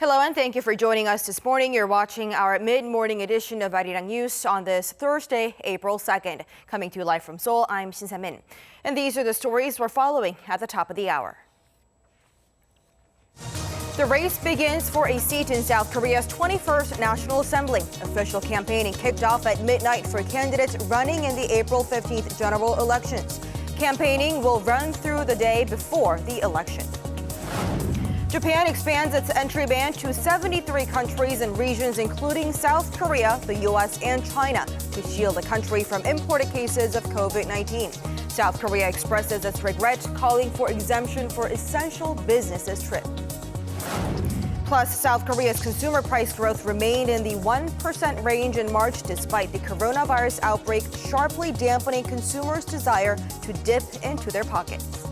Hello and thank you for joining us this morning. You're watching our mid-morning edition of Arirang News on this Thursday, April 2nd. Coming to you live from Seoul, I'm Shin Se-min. And these are the stories we're following at the top of the hour. The race begins for a seat in South Korea's 21st National Assembly. Official campaigning kicked off at midnight for candidates running in the April 15th general elections. Campaigning will run through the day before the election. Japan expands its entry ban to 73 countries and regions, including South Korea, the U.S., and China, to shield the country from imported cases of COVID-19. South Korea expresses its regret, calling for exemption for essential businesses trip. Plus, South Korea's consumer price growth remained in the 1% range in March, despite the coronavirus outbreak sharply dampening consumers' desire to dip into their pockets.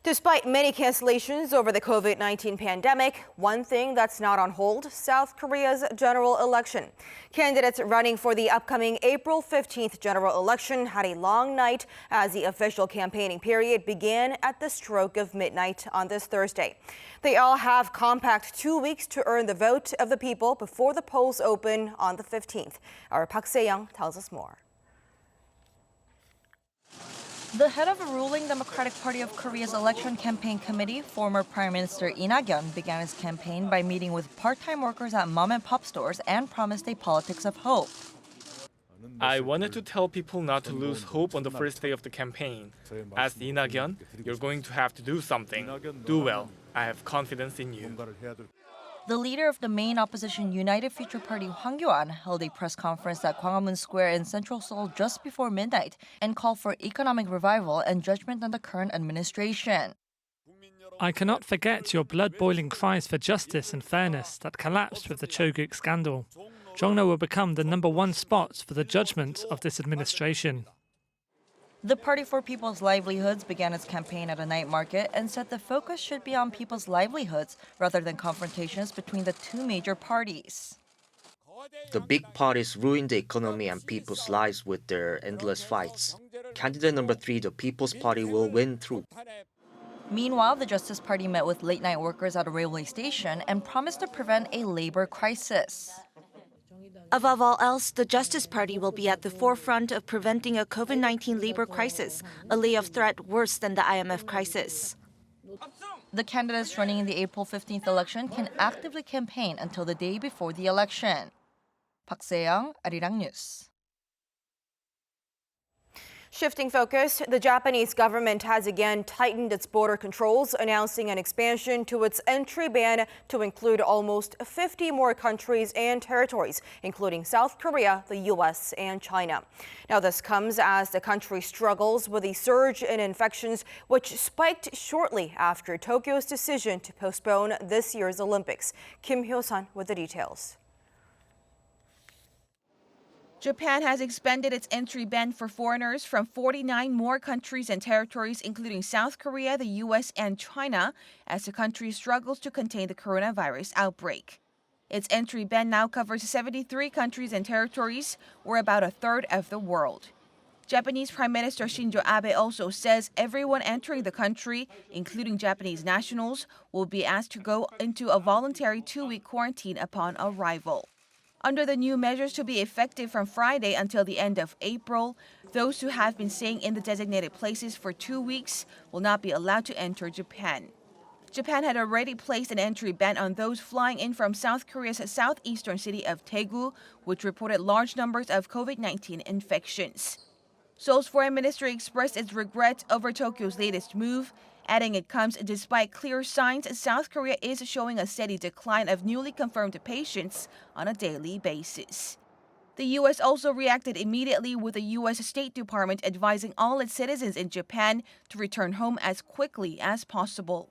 Despite many cancellations over the COVID-19 pandemic, one thing that's not on hold: South Korea's general election. Candidates running for the upcoming April 15th general election had a long night as the official campaigning period began at the stroke of midnight on this Thursday. They all have compact 2 weeks to earn the vote of the people before the polls open on the 15th. Our Park Se-young tells us more. The head of the ruling Democratic Party of Korea's election campaign committee, former Prime Minister Lee Nak-yeon, began his campaign by meeting with part-time workers at mom-and-pop stores and promised a politics of hope. I wanted to tell people not to lose hope on the first day of the campaign. As Lee Nak-yeon, you're going to have to do something. Do well. I have confidence in you. The leader of the main opposition United Future Party, Hwang Kyo-an, held a press conference at Gwanghwamun Square in central Seoul just before midnight and called for economic revival and judgment on the current administration. I cannot forget your blood-boiling cries for justice and fairness that collapsed with the Chogeuk scandal. Jongno will become the #1 spot for the judgment of this administration. The Party for People's Livelihoods began its campaign at a night market and said the focus should be on people's livelihoods rather than confrontations between the two major parties. The big parties ruin the economy and people's lives with their endless fights. Candidate number 3, the People's Party, will win through. Meanwhile, the Justice Party met with late-night workers at a railway station and promised to prevent a labor crisis. Above all else, the Justice Party will be at the forefront of preventing a COVID-19 labor crisis, a layoff threat worse than the IMF crisis. The candidates running in the April 15th election can actively campaign until the day before the election. Park Se-young, Arirang News. Shifting focus, the Japanese government has again tightened its border controls, announcing an expansion to its entry ban to include almost 50 more countries and territories, including South Korea, the U.S., and China. Now, this comes as the country struggles with a surge in infections, which spiked shortly after Tokyo's decision to postpone this year's Olympics. Kim Hyo-sun with the details. Japan has expanded its entry ban for foreigners from 49 more countries and territories, including South Korea, the U.S., and China, as the country struggles to contain the coronavirus outbreak. Its entry ban now covers 73 countries and territories, or about a third of the world. Japanese Prime Minister Shinzo Abe also says everyone entering the country, including Japanese nationals, will be asked to go into a voluntary 2-week quarantine upon arrival. Under the new measures to be effective from Friday until the end of April, those who have been staying in the designated places for 2 weeks will not be allowed to enter Japan. Japan had already placed an entry ban on those flying in from South Korea's southeastern city of Daegu, which reported large numbers of COVID-19 infections. Seoul's foreign ministry expressed its regret over Tokyo's latest move, adding it comes despite clear signs South Korea is showing a steady decline of newly confirmed patients on a daily basis. The U.S. also reacted immediately, with the U.S. State Department advising all its citizens in Japan to return home as quickly as possible.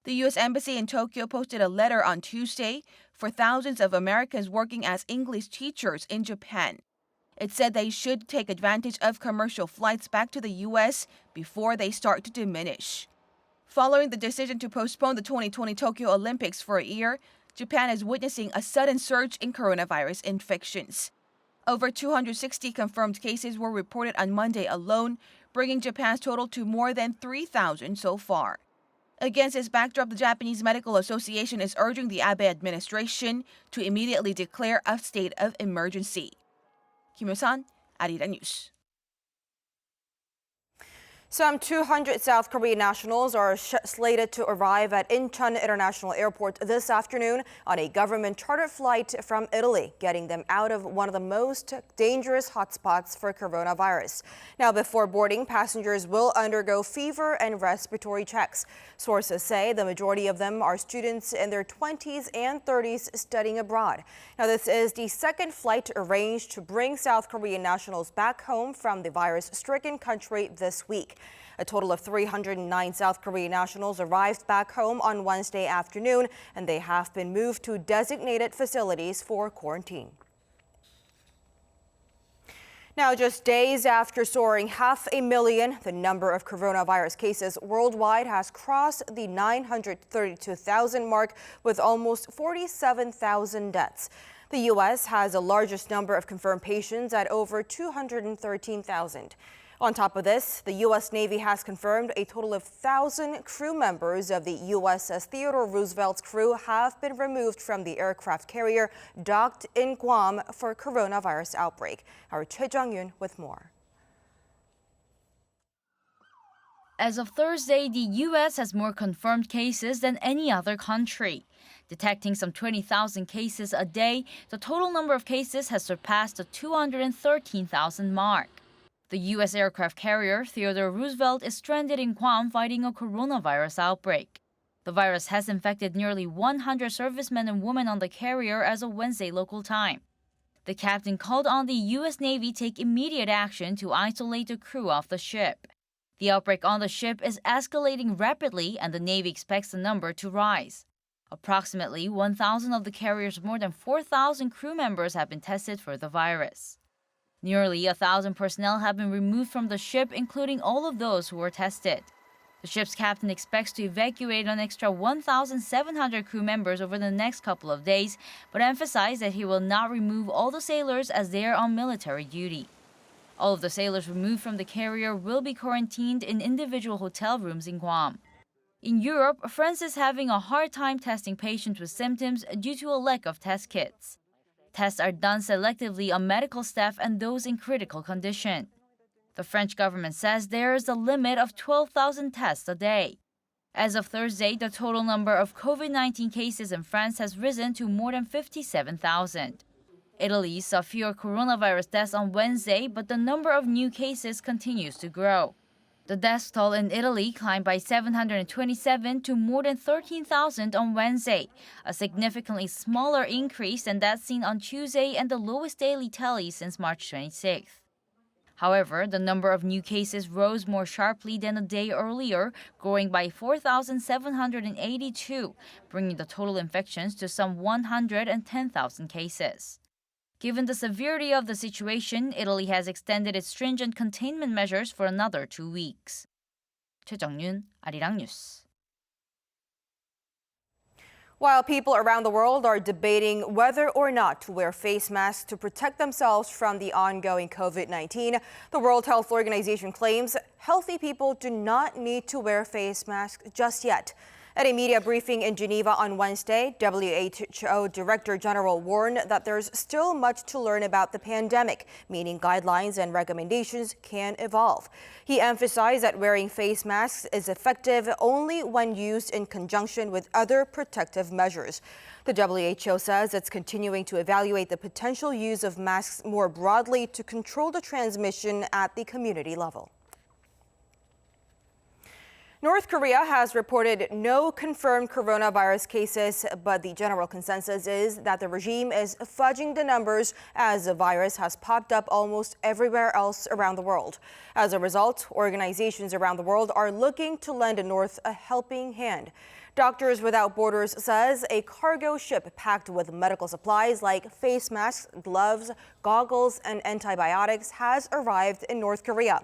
The U.S. Embassy in Tokyo posted a letter on Tuesday for thousands of Americans working as English teachers in Japan. It said they should take advantage of commercial flights back to the U.S. before they start to diminish. Following the decision to postpone the 2020 Tokyo Olympics for a year, Japan is witnessing a sudden surge in coronavirus infections. Over 260 confirmed cases were reported on Monday alone, bringing Japan's total to more than 3,000 so far. Against this backdrop, the Japanese Medical Association is urging the Abe administration to immediately declare a state of emergency. Kim Yo-san, Arirang News. Some 200 South Korean nationals are slated to arrive at Incheon International Airport this afternoon on a government chartered flight from Italy, getting them out of one of the most dangerous hotspots for coronavirus. Now, before boarding, passengers will undergo fever and respiratory checks. Sources say the majority of them are students in their 20s and 30s studying abroad. Now, this is the second flight arranged to bring South Korean nationals back home from the virus-stricken country this week. A total of 309 South Korean nationals arrived back home on Wednesday afternoon, and they have been moved to designated facilities for quarantine. Now, just days after soaring 500,000, the number of coronavirus cases worldwide has crossed the 932,000 mark with almost 47,000 deaths. The U.S. has the largest number of confirmed patients at over 213,000. On top of this, the U.S. Navy has confirmed a total of 1,000 crew members of the USS Theodore Roosevelt's crew have been removed from the aircraft carrier docked in Guam for coronavirus outbreak. Our Choi Jung-yoon with more. As of Thursday, the U.S. has more confirmed cases than any other country. Detecting some 20,000 cases a day, the total number of cases has surpassed the 213,000 mark. The U.S. aircraft carrier Theodore Roosevelt is stranded in Guam fighting a coronavirus outbreak. The virus has infected nearly 100 servicemen and women on the carrier as of Wednesday local time. The captain called on the U.S. Navy take immediate action to isolate the crew of the ship. The outbreak on the ship is escalating rapidly, and the Navy expects the number to rise. Approximately 1,000 of the carrier's more than 4,000 crew members have been tested for the virus. Nearly 1,000 personnel have been removed from the ship, including all of those who were tested. The ship's captain expects to evacuate an extra 1,700 crew members over the next couple of days, but emphasized that he will not remove all the sailors as they are on military duty. All of the sailors removed from the carrier will be quarantined in individual hotel rooms in Guam. In Europe, France is having a hard time testing patients with symptoms due to a lack of test kits. Tests are done selectively on medical staff and those in critical condition. The French government says there is a limit of 12,000 tests a day. As of Thursday, the total number of COVID-19 cases in France has risen to more than 57,000. Italy saw fewer coronavirus deaths on Wednesday, but the number of new cases continues to grow. The death toll in Italy climbed by 727 to more than 13,000 on Wednesday, a significantly smaller increase than that seen on Tuesday and the lowest daily tally since March 26th. However, the number of new cases rose more sharply than a day earlier, growing by 4,782, bringing the total infections to some 110,000 cases. Given the severity of the situation, Italy has extended its stringent containment measures for another 2 weeks. Choi Jung-yoon, Arirang News. While people around the world are debating whether or not to wear face masks to protect themselves from the ongoing COVID-19, the World Health Organization claims healthy people do not need to wear face masks just yet. At a media briefing in Geneva on Wednesday, WHO Director General warned that there's still much to learn about the pandemic, meaning guidelines and recommendations can evolve. He emphasized that wearing face masks is effective only when used in conjunction with other protective measures. The WHO says it's continuing to evaluate the potential use of masks more broadly to control the transmission at the community level. North Korea has reported no confirmed coronavirus cases, but the general consensus is that the regime is fudging the numbers as the virus has popped up almost everywhere else around the world. As a result, organizations around the world are looking to lend North a helping hand. Doctors Without Borders says a cargo ship packed with medical supplies like face masks, gloves, goggles, and antibiotics has arrived in North Korea.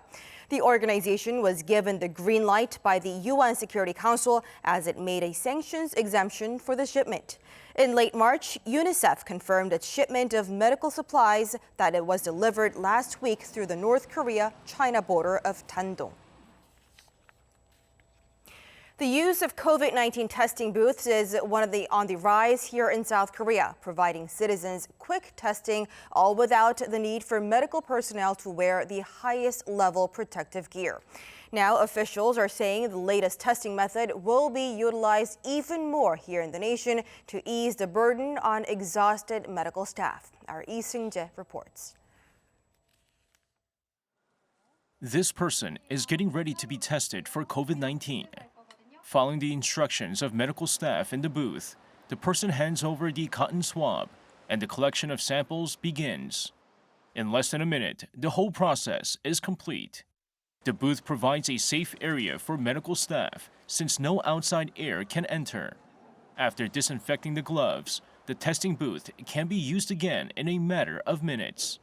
The organization was given the green light by the UN Security Council as it made a sanctions exemption for the shipment. In late March, UNICEF confirmed its shipment of medical supplies that it was delivered last week through the North Korea-China border of Tandong. The use of COVID-19 testing booths is on the rise here in South Korea, providing citizens quick testing, all without the need for medical personnel to wear the highest level protective gear. Now, officials are saying the latest testing method will be utilized even more here in the nation to ease the burden on exhausted medical staff. Our Lee Seung-jae reports. This person is getting ready to be tested for COVID-19. Following the instructions of medical staff in the booth, the person hands over the cotton swab and the collection of samples begins. In less than a minute, the whole process is complete. The booth provides a safe area for medical staff since no outside air can enter. After disinfecting the gloves, the testing booth can be used again in a matter of minutes.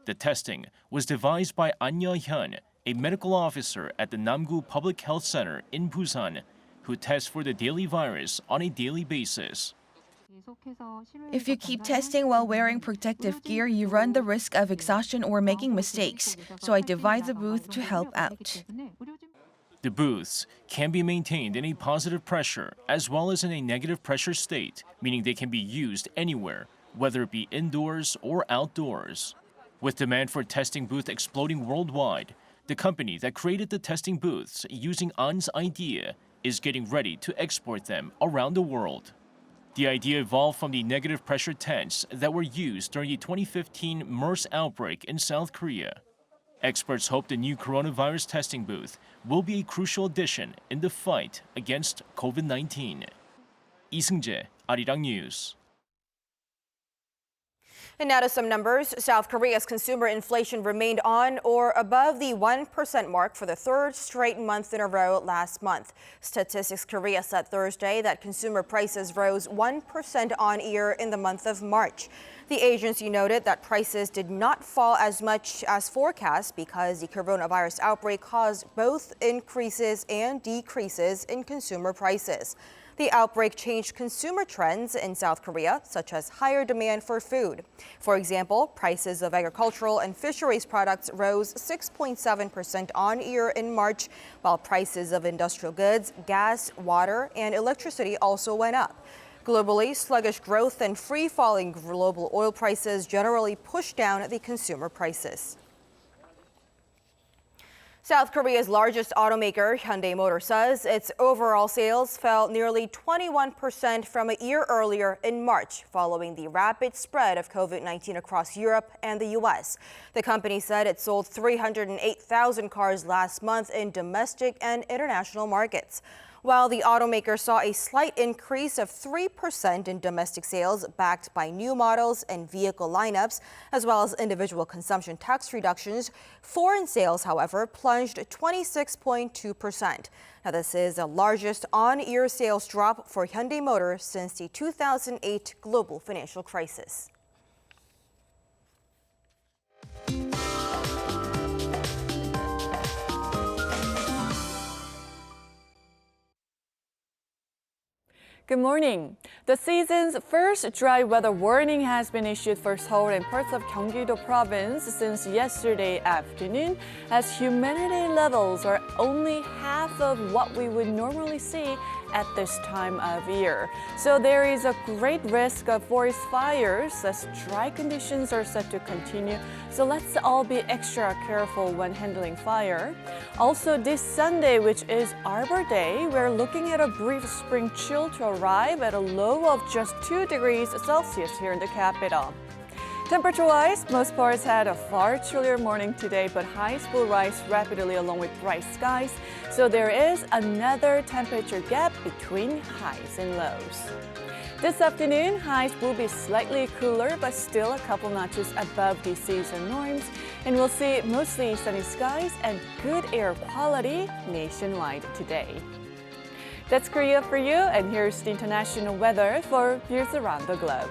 The testing was devised by An Hyun, a medical officer at the Namgu Public Health Center in Busan, who tests for the daily virus on a daily basis. If you keep testing while wearing protective gear, you run the risk of exhaustion or making mistakes. So I divide the booth to help out. The booths can be maintained in a positive pressure as well as in a negative pressure state, meaning they can be used anywhere, whether it be indoors or outdoors. With demand for testing booth exploding worldwide, the company that created the testing booths using An's idea is getting ready to export them around the world. The idea evolved from the negative pressure tents that were used during the 2015 MERS outbreak in South Korea. Experts hope the new coronavirus testing booth will be a crucial addition in the fight against COVID-19. Lee Seung-jae, Arirang News. And now to some numbers. South Korea's consumer inflation remained on or above the 1% mark for the third straight month in a row last month. Statistics Korea said Thursday that consumer prices rose 1% on year in the month of March. The agency noted that prices did not fall as much as forecast because the coronavirus outbreak caused both increases and decreases in consumer prices. The outbreak changed consumer trends in South Korea, such as higher demand for food. For example, prices of agricultural and fisheries products rose 6.7% on year in March, while prices of industrial goods, gas, water, and electricity also went up. Globally, sluggish growth and free-falling global oil prices generally pushed down the consumer prices. South Korea's largest automaker, Hyundai Motor, says its overall sales fell nearly 21% from a year earlier in March, following the rapid spread of COVID-19 across Europe and the U.S. The company said it sold 308,000 cars last month in domestic and international markets. While the automaker saw a slight increase of 3% in domestic sales backed by new models and vehicle lineups, as well as individual consumption tax reductions, foreign sales, however, plunged 26.2%. Now, this is the largest on-year sales drop for Hyundai Motor since the 2008 global financial crisis. Good morning. The season's first dry weather warning has been issued for Seoul and parts of Gyeonggi-do province since yesterday afternoon, as humidity levels are only half of what we would normally see at this time of year. So there is a great risk of forest fires as dry conditions are set to continue. So let's all be extra careful when handling fire. Also this Sunday, which is Arbor Day, we're looking at a brief spring chill to arrive at a low of just 2 degrees Celsius here in the capital. Temperature-wise, most parts had a far chillier morning today, but highs will rise rapidly along with bright skies. So there is another temperature gap between highs and lows. This afternoon, highs will be slightly cooler, but still a couple notches above the season norms. And we'll see mostly sunny skies and good air quality nationwide today. That's Korea for you, and here's the international weather for viewers around the globe.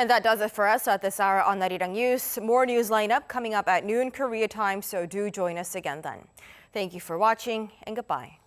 And that does it for us at this hour on Arirang News. More news lineup coming up at noon Korea time, so do join us again then. Thank you for watching and goodbye.